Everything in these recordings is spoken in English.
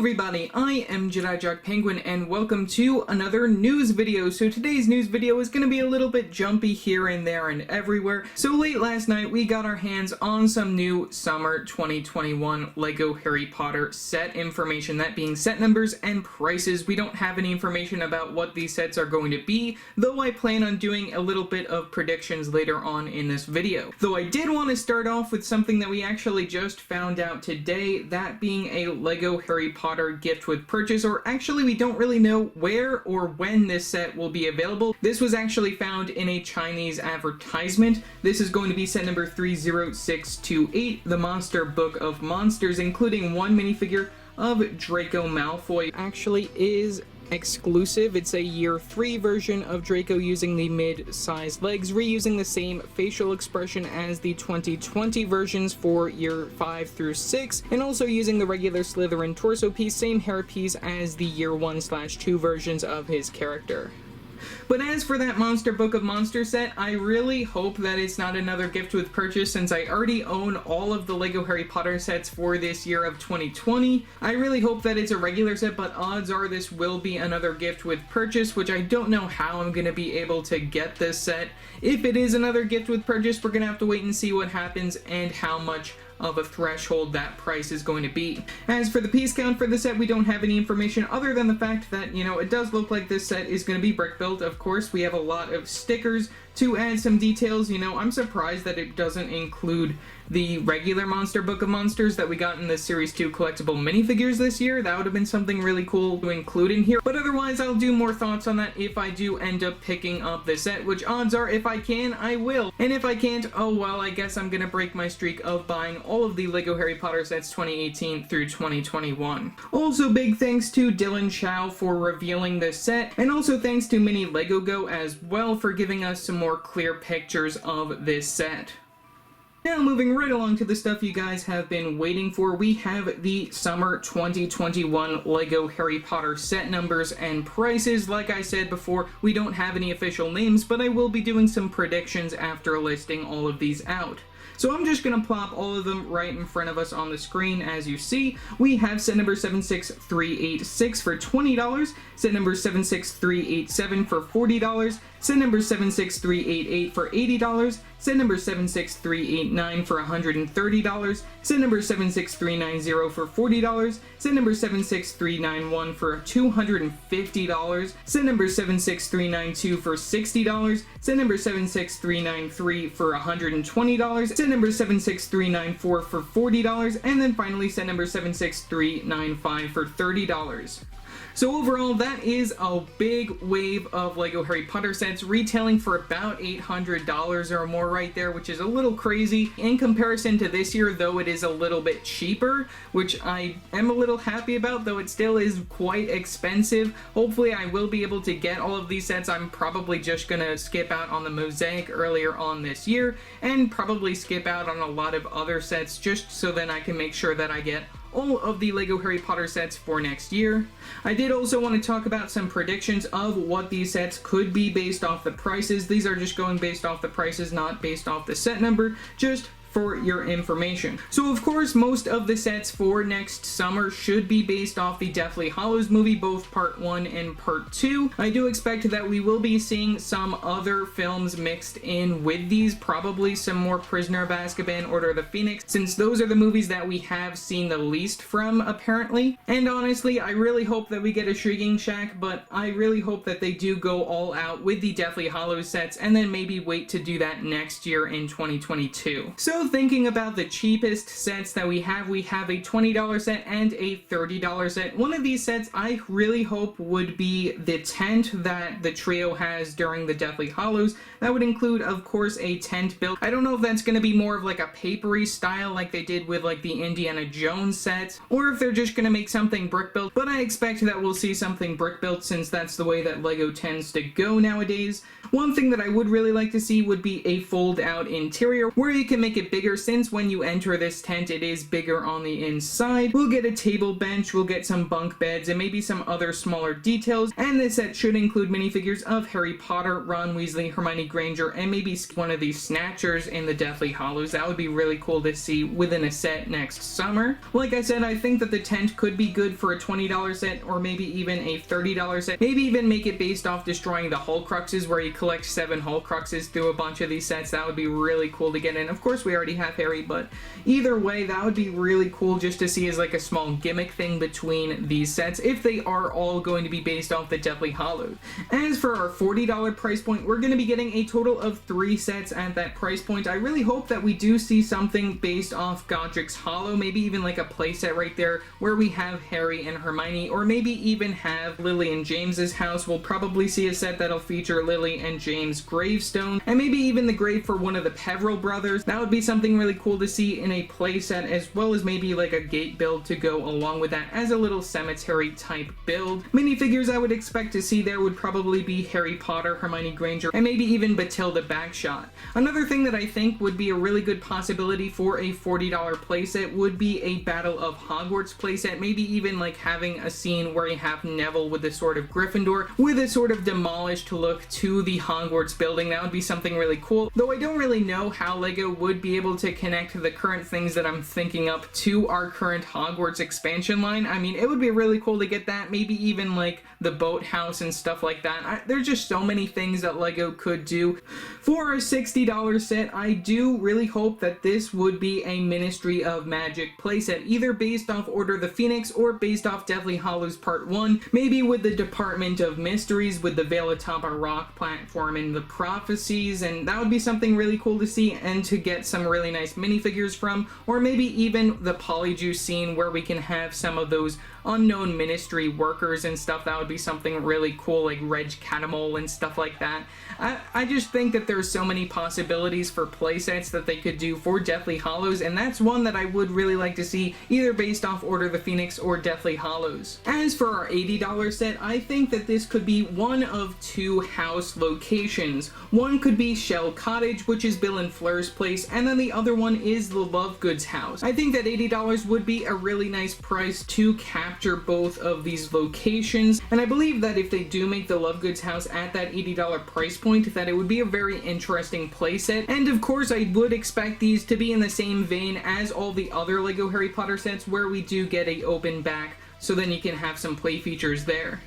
everybody, I am Jedi Penguin and welcome to another news video. So today's news video is going to be a little bit jumpy here and there and everywhere. So late last night we got our hands on some new summer 2021 LEGO Harry Potter set information, that being set numbers and prices. We don't have any information about what these sets are going to be, though I plan on doing a little bit of predictions later on in this video. Though I did want to start off with something that we actually just found out today, that being a LEGO Harry Potter gift with purchase, or actually we don't really know where or when this set will be available. This was actually found in a Chinese advertisement. This is going to be set number 30628, the Monster Book of Monsters, including one minifigure of Draco Malfoy. Actually is exclusive. It's a year 3 version of Draco using the mid-sized legs, reusing the same facial expression as the 2020 versions for year 5 through 6, and also using the regular Slytherin torso piece, same hair piece as the year 1/2 versions of his character. But as for that Monster Book of Monsters set, I really hope that it's not another gift with purchase, since I already own all of the LEGO Harry Potter sets for this year of 2020. I really hope that it's a regular set, but odds are this will be another gift with purchase, which I don't know how I'm going to be able to get this set. If it is another gift with purchase, we're going to have to wait and see what happens and how much of a threshold that price is going to be. As for the piece count for the set, we don't have any information other than the fact that, you know, it does look like this set is going to be brick built. Of course, we have a lot of stickers to add some details. You know, I'm surprised that it doesn't include the regular Monster Book of Monsters that we got in the Series 2 collectible minifigures this year. That would have been something really cool to include in here. But otherwise, I'll do more thoughts on that if I do end up picking up the set, which odds are if I can, I will. And if I can't, oh well, I guess I'm gonna break my streak of buying all of the LEGO Harry Potter sets 2018 through 2021. Also, big thanks to Dylan Chow for revealing this set, and also thanks to Mini Lego Go as well for giving us some more clear pictures of this set. Now, moving right along to the stuff you guys have been waiting for, we have the Summer 2021 LEGO Harry Potter set numbers and prices. Like I said before, we don't have any official names, but I will be doing some predictions after listing all of these out. So I'm just going to plop all of them right in front of us on the screen. As you see, we have set number 76386 for $20, set number 76387 for $40, set number 76388 for $80, set number 76389 for $130, set number 76390 for $40, set number 76391 for $250, set number 76392 for $60, set number 76393 for $120, set number 76394 for $40, and then finally set number 76395 for $30. So overall, that is a big wave of LEGO Harry Potter sets, retailing for about $800 or more right there, which is a little crazy. In comparison to this year, though, it is a little bit cheaper, which I am a little happy about, though it still is quite expensive. Hopefully, I will be able to get all of these sets. I'm probably just gonna skip out on the Mosaic earlier on this year, and probably skip out on a lot of other sets, just so then I can make sure that I get all of the LEGO Harry Potter sets for next year. I did also want to talk about some predictions of what these sets could be based off the prices. These are just going based off the prices, not based off the set number, just for your information. So of course, most of the sets for next summer should be based off the Deathly Hallows movie, both part 1 and part 2. I do expect that we will be seeing some other films mixed in with these, probably some more Prisoner of Azkaban, Order of the Phoenix, since those are the movies that we have seen the least from, apparently. And honestly, I really hope that we get a Shrieking Shack, but I really hope that they do go all out with the Deathly Hallows sets, and then maybe wait to do that next year in 2022. So thinking about the cheapest sets that we have a $20 set and a $30 set. One of these sets I really hope would be the tent that the trio has during the Deathly Hallows. That would include, of course, a tent build. I don't know if that's going to be more of like a papery style like they did with like the Indiana Jones set, or if they're just going to make something brick built, but I expect that we'll see something brick built, since that's the way that LEGO tends to go nowadays. One thing that I would really like to see would be a fold out interior where you can make it bigger, since when you enter this tent it is bigger on the inside. We'll get a table bench, we'll get some bunk beds, and maybe some other smaller details, and this set should include minifigures of Harry Potter, Ron Weasley, Hermione Granger, and maybe one of these Snatchers in the Deathly Hallows. That would be really cool to see within a set next summer. Like I said, I think that the tent could be good for a $20 set, or maybe even a $30 set. Maybe even make it based off destroying the Horcruxes, where you collect 7 Horcruxes through a bunch of these sets. That would be really cool to get in. Of course, we already have Harry, but either way, that would be really cool just to see as like a small gimmick thing between these sets, if they are all going to be based off the Deathly Hallows. As for our $40 price point, we're going to be getting a total of 3 sets at that price point. I really hope that we do see something based off Godric's Hollow, maybe even like a playset right there where we have Harry and Hermione, or maybe even have Lily and James's house. We'll probably see a set that'll feature Lily and James' gravestone, and maybe even the grave for one of the Peveril brothers. That would be something really cool to see in a playset, as well as maybe like a gate build to go along with that as a little cemetery type build. Minifigures I would expect to see there would probably be Harry Potter, Hermione Granger, and maybe even Bathilda Bagshot. Another thing that I think would be a really good possibility for a $40 playset would be a Battle of Hogwarts playset, maybe even like having a scene where you have Neville with the Sword of Gryffindor with a sort of demolished look to the Hogwarts building. That would be something really cool, though I don't really know how LEGO would be able to connect the current things that I'm thinking up to our current Hogwarts expansion line. I mean, it would be really cool to get that, maybe even like the boathouse and stuff like that. There's just so many things that LEGO could do. For a $60 set, I do really hope that this would be a Ministry of Magic playset, either based off Order of the Phoenix or based off Deathly Hallows Part 1, maybe with the Department of Mysteries, with the Veil atop a rock platform and the prophecies, and that would be something really cool to see and to get some really nice minifigures from, or maybe even the Polyjuice scene where we can have some of those unknown ministry workers and stuff. That would be something really cool, like Reg Catamol and stuff like that. I just think that there's so many possibilities for playsets that they could do for Deathly Hallows, and that's one that I would really like to see, either based off Order of the Phoenix or Deathly Hallows. As for our $80 set, I think that this could be one of 2 house locations. One could be Shell Cottage, which is Bill and Fleur's place, and then the other one is the Lovegoods house. I think that $80 would be a really nice price to capture both of these locations, and I believe that if they do make the Lovegoods house at that $80 price point, that it would be a very interesting playset. And of course, I would expect these to be in the same vein as all the other LEGO Harry Potter sets, where we do get a open back, so then you can have some play features there.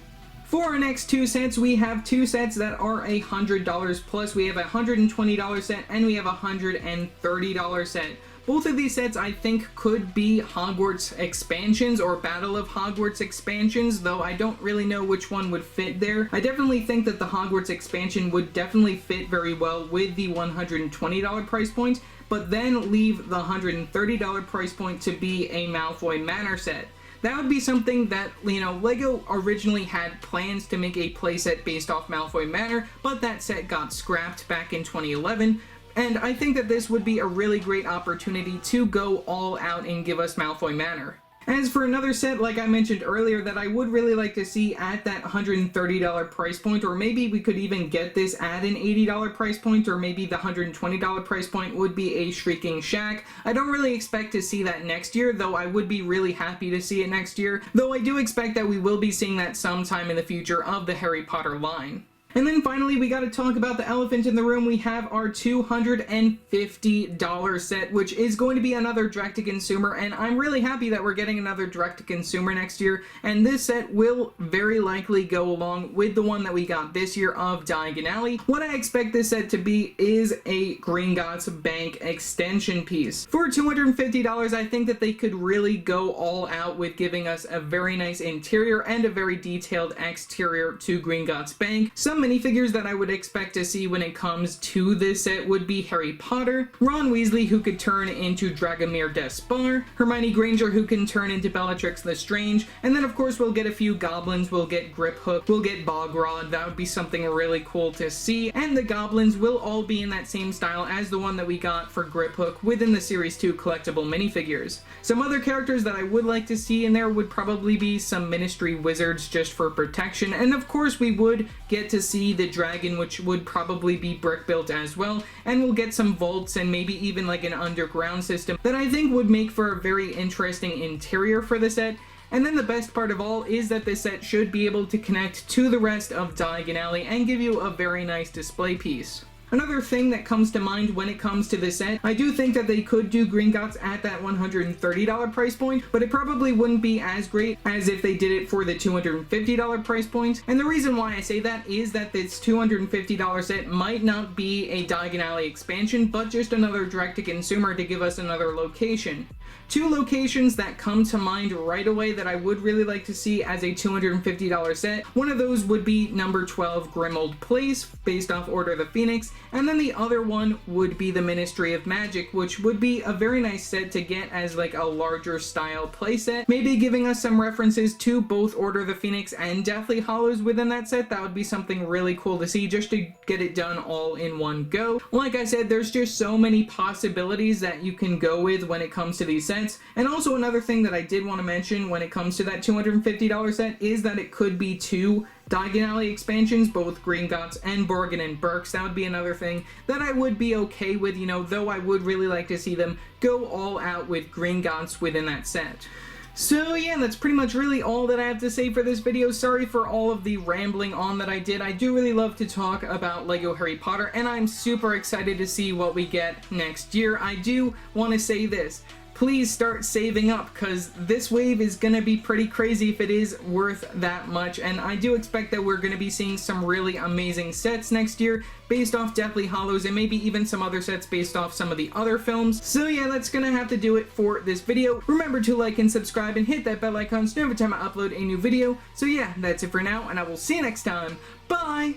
For our next 2 sets, we have 2 sets that are $100 plus. We have a $120 set and we have a $130 set. Both of these sets I think could be Hogwarts expansions or Battle of Hogwarts expansions, though I don't really know which one would fit there. I definitely think that the Hogwarts expansion would definitely fit very well with the $120 price point, but then leave the $130 price point to be a Malfoy Manor set. That would be something that, you know, LEGO originally had plans to make a playset based off Malfoy Manor, but that set got scrapped back in 2011. And I think that this would be a really great opportunity to go all out and give us Malfoy Manor. As for another set, like I mentioned earlier, that I would really like to see at that $130 price point, or maybe we could even get this at an $80 price point, or maybe the $120 price point, would be a Shrieking Shack. I don't really expect to see that next year, though I would be really happy to see it next year, though I do expect that we will be seeing that sometime in the future of the Harry Potter line. And then finally, we got to talk about the elephant in the room. We have our $250 set, which is going to be another direct-to-consumer, and I'm really happy that we're getting another direct-to-consumer next year, and this set will very likely go along with the one that we got this year of Diagon Alley. What I expect this set to be is a Gringotts Bank extension piece. For $250, I think that they could really go all out with giving us a very nice interior and a very detailed exterior to Gringotts Bank. Some minifigures that I would expect to see when it comes to this set would be Harry Potter, Ron Weasley, who could turn into Dragomir Despard, Hermione Granger, who can turn into Bellatrix Lestrange, and then of course we'll get a few goblins. We'll get Griphook, we'll get Bogrod. That would be something really cool to see, and the goblins will all be in that same style as the one that we got for Griphook within the Series 2 collectible minifigures. Some other characters that I would like to see in there would probably be some Ministry Wizards just for protection, and of course we would get to see see the dragon, which would probably be brick built as well, and we'll get some vaults and maybe even like an underground system that I think would make for a very interesting interior for the set. And then the best part of all is that this set should be able to connect to the rest of Diagon Alley and give you a very nice display piece. Another thing that comes to mind when it comes to this set, I do think that they could do Gringotts at that $130 price point, but it probably wouldn't be as great as if they did it for the $250 price point. And the reason why I say that is that this $250 set might not be a Diagon Alley expansion, but just another direct-to-consumer to give us another location. Two locations that come to mind right away that I would really like to see as a $250 set. One of those would be number 12 Grimmauld Place, based off Order of the Phoenix, and then the other one would be the Ministry of Magic, which would be a very nice set to get as like a larger style playset. Maybe giving us some references to both Order of the Phoenix and Deathly Hallows within that set. That would be something really cool to see, just to get it done all in one go. Like I said, there's just so many possibilities that you can go with when it comes to these sets. And also another thing that I did want to mention when it comes to that $250 set is that it could be two Diagon Alley expansions, both Gringotts and Borgin and Burks. That would be another thing that I would be okay with, you know, though I would really like to see them go all out with Gringotts within that set. So yeah, that's pretty much really all that I have to say for this video. Sorry for all of the rambling on that I did. I do really love to talk about LEGO Harry Potter, and I'm super excited to see what we get next year. I do want to say this. Please start saving up, because this wave is going to be pretty crazy if it is worth that much, and I do expect that we're going to be seeing some really amazing sets next year based off Deathly Hallows, and maybe even some other sets based off some of the other films. So yeah, that's going to have to do it for this video. Remember to like and subscribe and hit that bell icon so every time I upload a new video. So yeah, that's it for now, and I will see you next time. Bye!